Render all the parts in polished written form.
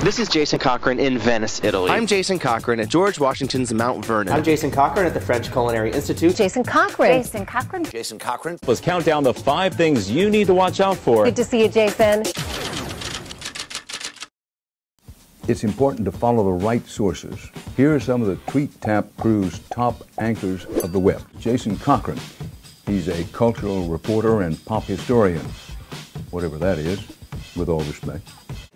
This is Jason Cochran in Venice, Italy. I'm Jason Cochran at George Washington's Mount Vernon. I'm Jason Cochran at the French Culinary Institute. Jason Cochran. Jason Cochran. Jason Cochran. Let's count down the 5 things you need to watch out for. Good to see you, Jason. It's important to follow the right sources. Here are some of the Tweet Tap crew's top anchors of the web. Jason Cochran. He's a cultural reporter and pop historian, whatever that is, with all respect.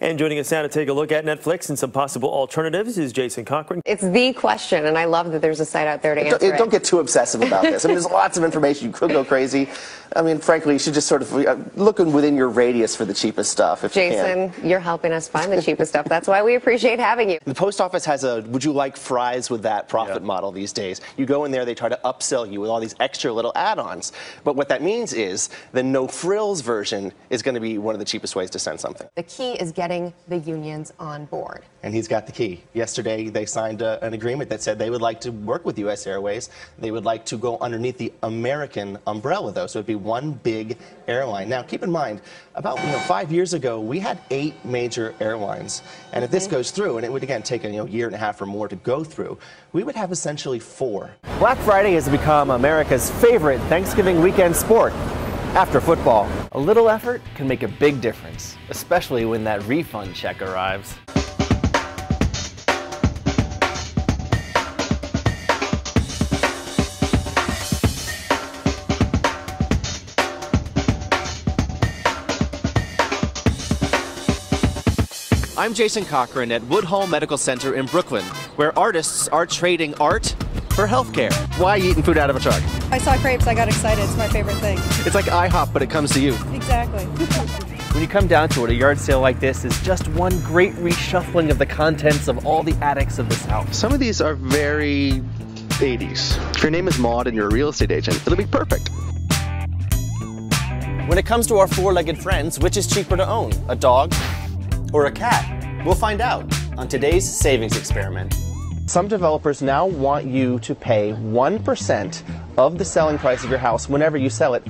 And joining us now to take a look at Netflix and some possible alternatives is Jason Cochran. It's the question, and I love that there's a site out there to answer it. Don't get too obsessive about this. I mean, there's lots of information. You could go crazy. I mean, frankly, you should just sort of look within your radius for the cheapest stuff, if you can. Jason, you're helping us find the cheapest stuff. That's why we appreciate having you. The post office has a would you like fries with that profit model these days. You go in there, they try to upsell you with all these extra little add-ons. But what that means is the no frills version is going to be one of the cheapest ways to send something. The key is getting the unions on board. And he's got the key. Yesterday, they signed an agreement that said they would like to work with U.S. Airways. They would like to go underneath the American umbrella, though, so it'd be one big airline. Now, keep in mind, about 5 years ago, we had 8 major airlines. And if this goes through, and it would, again, take a year and a half or more to go through, we would have essentially 4. Black Friday has become America's favorite Thanksgiving weekend sport after football. A little effort can make a big difference, especially when that refund check arrives. I'm Jason Cochran at Woodhull Medical Center in Brooklyn, where artists are trading art for healthcare. Why eating food out of a truck? I saw crepes, I got excited. It's my favorite thing. It's like IHOP, but it comes to you. Exactly. When you come down to it, a yard sale like this is just one great reshuffling of the contents of all the attics of the South. Some of these are very 80s. If your name is Maud and you're a real estate agent, it'll be perfect. When it comes to our 4-legged friends, which is cheaper to own, a dog or a cat? We'll find out on today's savings experiment. Some developers now want you to pay 1% of the selling price of your house whenever you sell it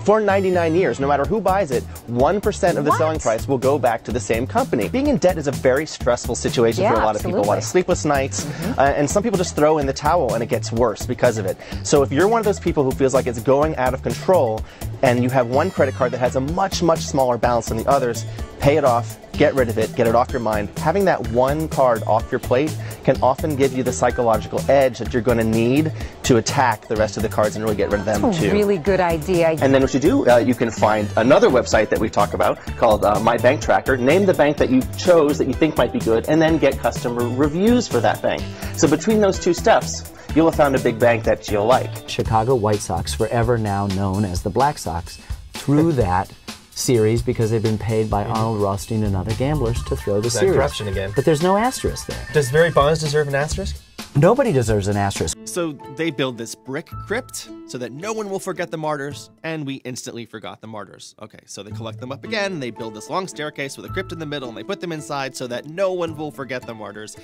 for 99 years. No matter who buys it, 1% of the selling price will go back to the same company. Being in debt is a very stressful situation for a lot of people. A lot of sleepless nights, and some people just throw in the towel and it gets worse because of it. So if you're one of those people who feels like it's going out of control and you have one credit card that has a much, much smaller balance than the others, pay it off, get rid of it, get it off your mind. Having that one card off your plate can often give you the psychological edge that you're going to need to attack the rest of the cards and really get rid of them too. Really good idea. And then what you do, you can find another website that we talk about called My Bank Tracker. Name the bank that you chose that you think might be good, and then get customer reviews for that bank. So between those 2 steps, you'll have found a big bank that you'll like. Chicago White Sox, forever now known as the Black Sox, through that series because they've been paid by Arnold Rothstein and other gamblers to throw the series. Corruption again. But there's no asterisk there. Does Barry Bonds deserve an asterisk? Nobody deserves an asterisk. So they build this brick crypt so that no one will forget the martyrs, and we instantly forgot the martyrs. Okay, so they collect them up again, and they build this long staircase with a crypt in the middle, and they put them inside so that no one will forget the martyrs,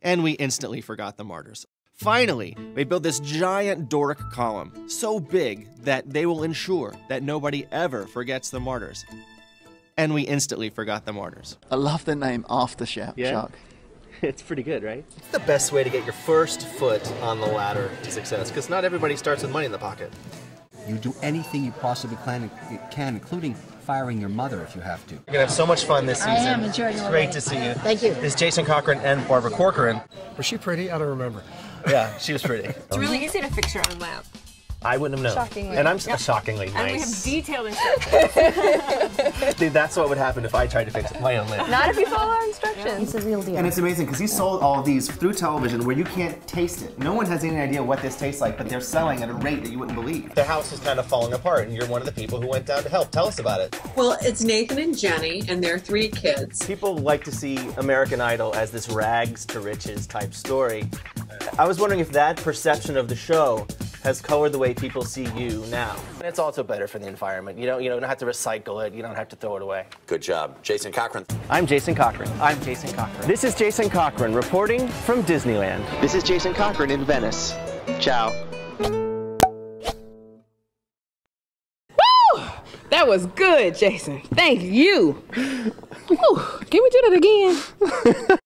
and we instantly forgot the martyrs. Finally, they build this giant Doric column, so big that they will ensure that nobody ever forgets the martyrs. And we instantly forgot the martyrs. I love the name Aftershock. Yeah? It's pretty good, right? It's the best way to get your first foot on the ladder to success, because not everybody starts with money in the pocket. You do anything you possibly can, including firing your mother if you have to. You're going to have so much fun this season. I am enjoying it. It's great to see you. Thank you. This is Jason Cochran and Barbara Corcoran. Was she pretty? I don't remember. Yeah, she was pretty. It's really easy to fix your own lap. I wouldn't have known. Shockingly. And I'm shockingly nice. And we have detailed instructions. Dude, that's what would happen if I tried to fix my own lip. Not if you follow our instructions. It's a real deal. And it's amazing because he sold all of these through television where you can't taste it. No one has any idea what this tastes like, but they're selling at a rate that you wouldn't believe. Their house is kind of falling apart, and you're one of the people who went down to help. Tell us about it. Well, it's Nathan and Jenny and their 3 kids. People like to see American Idol as this rags to riches type story. I was wondering if that perception of the show has colored the way people see you now. And it's also better for the environment. You don't have to recycle it. You don't have to throw it away. Good job. Jason Cochran. I'm Jason Cochran. I'm Jason Cochran. This is Jason Cochran reporting from Disneyland. This is Jason Cochran in Venice. Ciao. Woo! That was good, Jason. Thank you. Whew. Can we do that again?